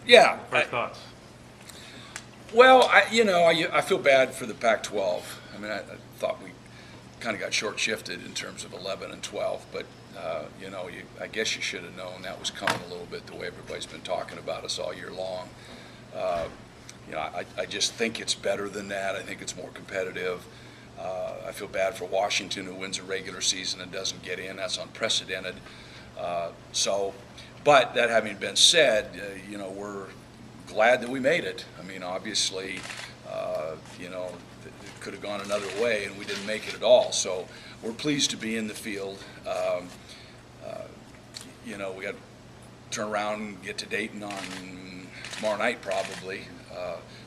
Yeah. First thoughts? Well, I feel bad for the Pac-12. I mean, I thought we kind of got short-shifted in terms of 11 and 12, but I guess you should have known that was coming a little bit the way everybody's been talking about us all year long. I just think it's better than that. I think it's more competitive. I feel bad for Washington, who wins a regular season and doesn't get in. That's unprecedented. But that having been said, we're glad that we made it. I mean, obviously, it could have gone another way, and we didn't make it at all. So we're pleased to be in the field. We got to turn around and get to Dayton on tomorrow night, probably.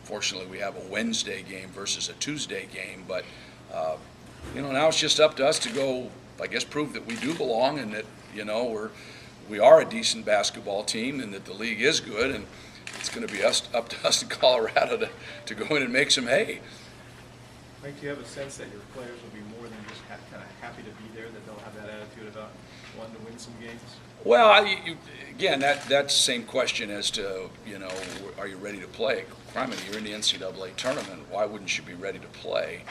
Fortunately, we have a Wednesday game versus a Tuesday game, but now it's just up to us to go, I guess, prove that we do belong and that we are a decent basketball team and that the league is good, and it's going to be up to us in Colorado to go in and make some hay. Mike, do you have a sense that your players will be more than just kind of happy to be there, that they'll have that attitude about wanting to win some games? Well, again, that's the same question as to, are you ready to play? Criminy, you're in the NCAA tournament. Why wouldn't you be ready to play?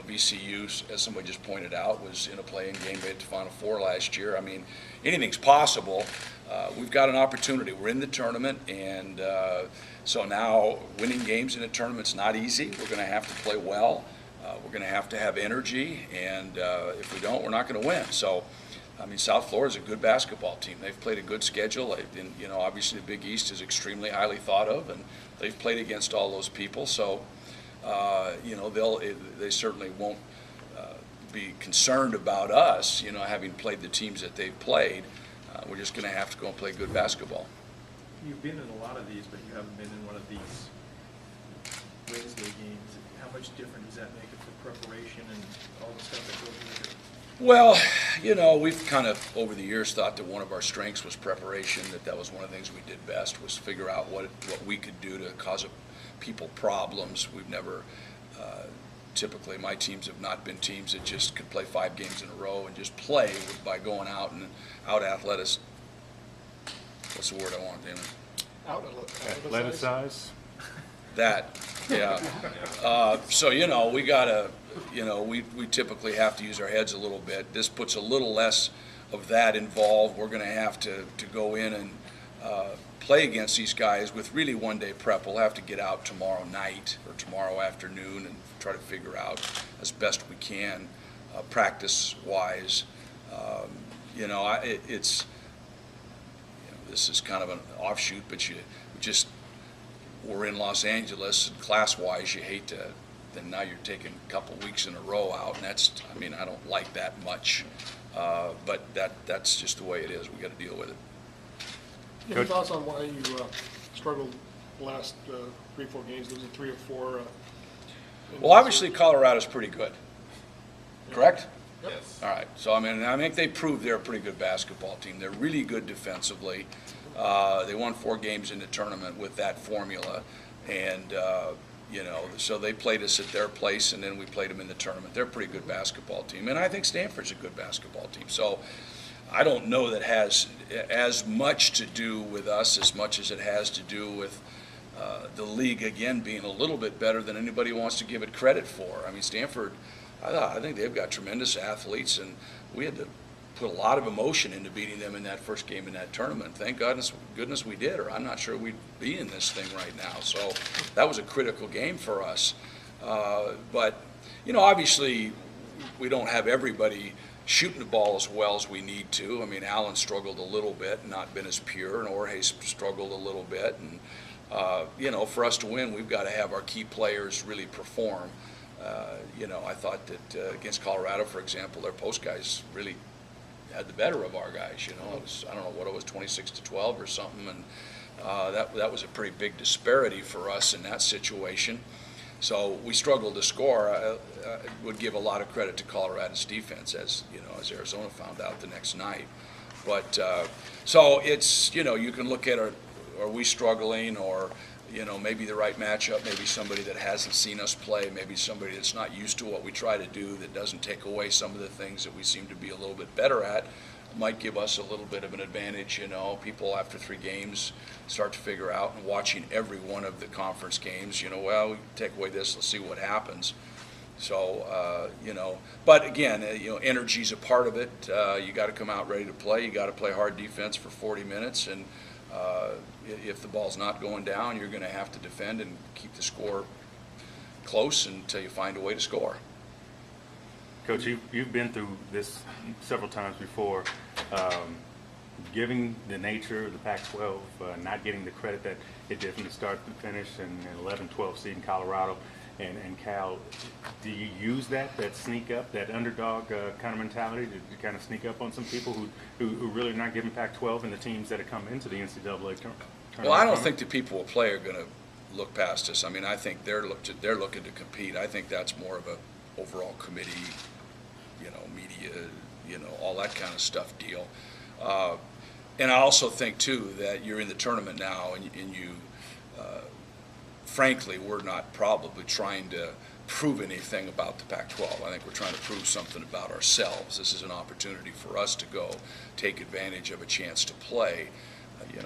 VCU, as somebody just pointed out, was in a play-in game, made it to Final Four last year. I mean, anything's possible. We've got an opportunity. We're in the tournament, and so now winning games in a tournament's not easy. We're going to have to play well. We're going to have energy, and if we don't, we're not going to win. So, I mean, South Florida's a good basketball team. They've played a good schedule. Obviously the Big East is extremely highly thought of, and they've played against all those people. So, they certainly won't be concerned about us, having played the teams that they've played. We're just going to have to go and play good basketball. You've been in a lot of these, but you haven't been in one of these Wednesday games. How much different does that make it for preparation and all the stuff that goes into it? Well, we've kind of over the years thought that one of our strengths was preparation, that was one of the things we did best, was figure out what we could do to cause people problems. We've never, typically my teams have not been teams that just could play 5 games in a row and just play by going out and out-athletics. What's the word I want, Damon? Athleticize? That, yeah. So, we gotta, we typically have to use our heads a little bit. This puts a little less of that involved. We're gonna have to go in and play against these guys with really one-day prep. We'll have to get out tomorrow night or tomorrow afternoon and try to figure out as best we can, practice-wise. This is kind of an offshoot, but we're in Los Angeles, and class-wise, you hate to. Then now you're taking a couple weeks in a row out, and I don't like that much. But that's just the way it is. We got to deal with it. Any thoughts on why you struggled the last 3-4 games, losing 3 or 4? Well, obviously Colorado's pretty good, correct? Yep. Yes. All right. So I think they proved they're a pretty good basketball team. They're really good defensively. They won 4 games in the tournament with that formula, and so they played us at their place, and then we played them in the tournament. They're a pretty good basketball team, and I think Stanford's a good basketball team. So I don't know that has as much to do with us as much as it has to do with the league, again, being a little bit better than anybody wants to give it credit for. I mean, Stanford, I think they've got tremendous athletes, and we had to put a lot of emotion into beating them in that first game in that tournament. Thank goodness we did, or I'm not sure we'd be in this thing right now. So that was a critical game for us. But, obviously we don't have everybody shooting the ball as well as we need to. I mean, Allen struggled a little bit, not been as pure, and Jorge's struggled a little bit. And, for us to win, we've got to have our key players really perform. I thought that against Colorado, for example, their post guys really had the better of our guys. It was, I don't know what it was, 26-12 or something, and that was a pretty big disparity for us in that situation. So we struggled to score. I would give a lot of credit to Colorado's defense, as as Arizona found out the next night. But so it's you can look at are we struggling, or maybe the right matchup, maybe somebody that hasn't seen us play, maybe somebody that's not used to what we try to do, that doesn't take away some of the things that we seem to be a little bit better at. might give us a little bit of an advantage. People after 3 games start to figure out, and watching every one of the conference games, well, we take away this, let's see what happens. So, but again, energy's a part of it. You got to come out ready to play. You got to play hard defense for 40 minutes, and if the ball's not going down, you're going to have to defend and keep the score close until you find a way to score. Coach, you've been through this several times before. Giving the nature of the Pac-12, not getting the credit that it did from the start to finish, and 11-12 seed in Colorado and Cal, do you use that sneak up, that underdog kind of mentality to kind of sneak up on some people who really are not giving Pac-12 and the teams that have come into the NCAA tournament? Well, I don't think the people who play are going to look past us. I mean, I think they're looking to compete. I think that's more of a overall committee, media, all that kind of stuff deal. And I also think too that you're in the tournament now, and you frankly, we're not probably trying to prove anything about the Pac-12. I think we're trying to prove something about ourselves. This is an opportunity for us to go take advantage of a chance to play.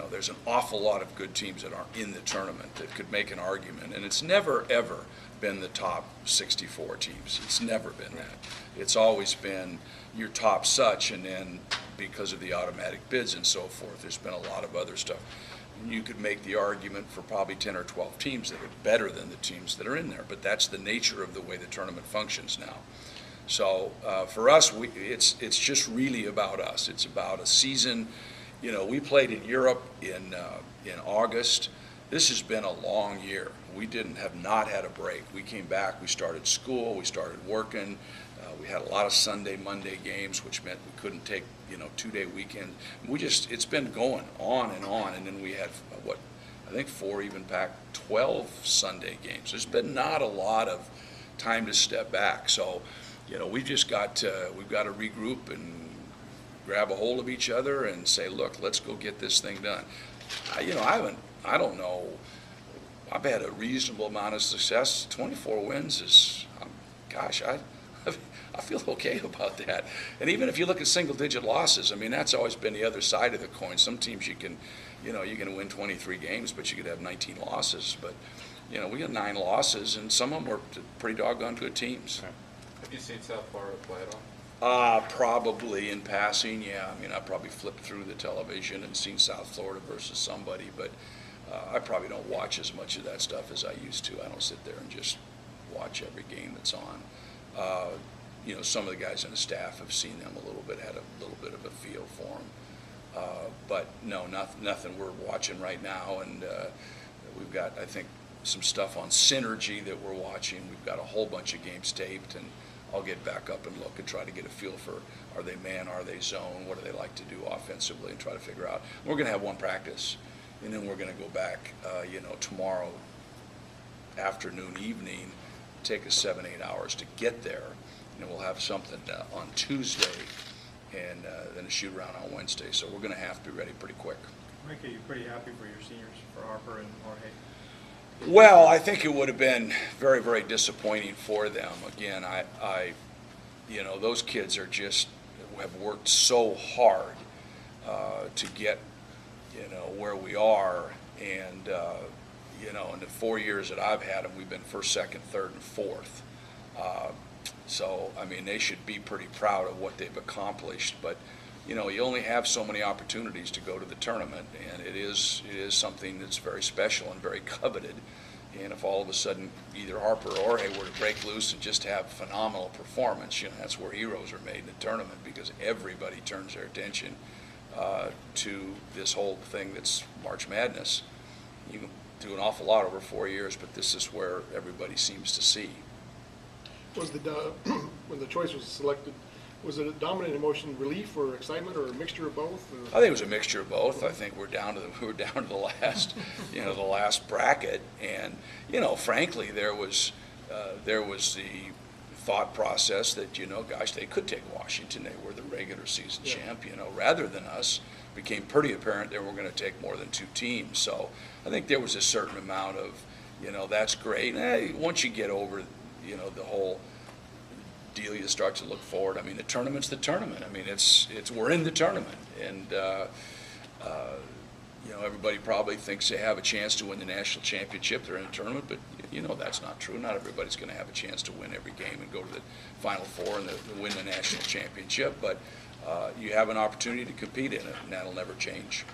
There's an awful lot of good teams that aren't in the tournament that could make an argument, and it's never, ever been the top 64 teams. It's never been that. It's always been your top such, and then because of the automatic bids and so forth, there's been a lot of other stuff. You could make the argument for probably 10 or 12 teams that are better than the teams that are in there, but that's the nature of the way the tournament functions now. So for us, it's just really about us. It's about a season. We played in Europe in August. This has been a long year. We have not had a break. We came back, we started school, we started working. We had a lot of Sunday, Monday games, which meant we couldn't take, 2-day weekend. It's been going on, and then we had, I think 4 even Pac-12 Sunday games. There's been not a lot of time to step back. So, we've got to regroup and grab a hold of each other and say, look, let's go get this thing done. I don't know. I've had a reasonable amount of success. 24 wins is, I feel okay about that. And even if you look at single-digit losses, I mean, that's always been the other side of the coin. Some teams you can win 23 games, but you could have 19 losses. But, we had 9 losses, and some of them were pretty doggone good teams. Have you seen South Florida play at all? Probably in passing, yeah. I mean, I probably flipped through the television and seen South Florida versus somebody, but I probably don't watch as much of that stuff as I used to. I don't sit there and just watch every game that's on. Some of the guys on the staff have seen them a little bit, had a little bit of a feel for them. But no, nothing we're watching right now, and we've got, I think, some stuff on Synergy that we're watching. We've got a whole bunch of games taped, and I'll get back up and look and try to get a feel for, are they man, are they zone, what do they like to do offensively, and try to figure out. We're going to have one practice, and then we're going to go back, tomorrow afternoon, evening, take us 7-8 hours to get there, and we'll have something on Tuesday, and then a shoot around on Wednesday. So we're going to have to be ready pretty quick. Mike, are you pretty happy for your seniors, for Harper and Jorge? Well, I think it would have been very, very disappointing for them. Again, those kids have worked so hard to get, where we are, and in the 4 years that I've had them, we've been first, second, third, and fourth. So, I mean, they should be pretty proud of what they've accomplished. But, you only have so many opportunities to go to the tournament, and it is something that's very special and very coveted. And if all of a sudden either Harper or Jorge were to break loose and just have phenomenal performance, that's where heroes are made in the tournament, because everybody turns their attention to this whole thing that's March Madness. You can do an awful lot over 4 years, but this is where everybody seems to see. Was when the choice was selected, was it a dominant emotion, relief or excitement, or a mixture of both? Or? I think it was a mixture of both. I think we're down to the last, the last bracket, and frankly, there was the thought process that gosh, they could take Washington. They were the regular season champ, rather than us. It became pretty apparent they were going to take more than 2 teams. So I think there was a certain amount of, that's great. Once you get over, the whole deal, you start to look forward. I mean, the tournament's the tournament. I mean, we're in the tournament, and you know, everybody probably thinks they have a chance to win the national championship. They're in a tournament, but you know that's not true. Not everybody's going to have a chance to win every game and go to the Final Four and win the national championship. But you have an opportunity to compete in it, and that'll never change.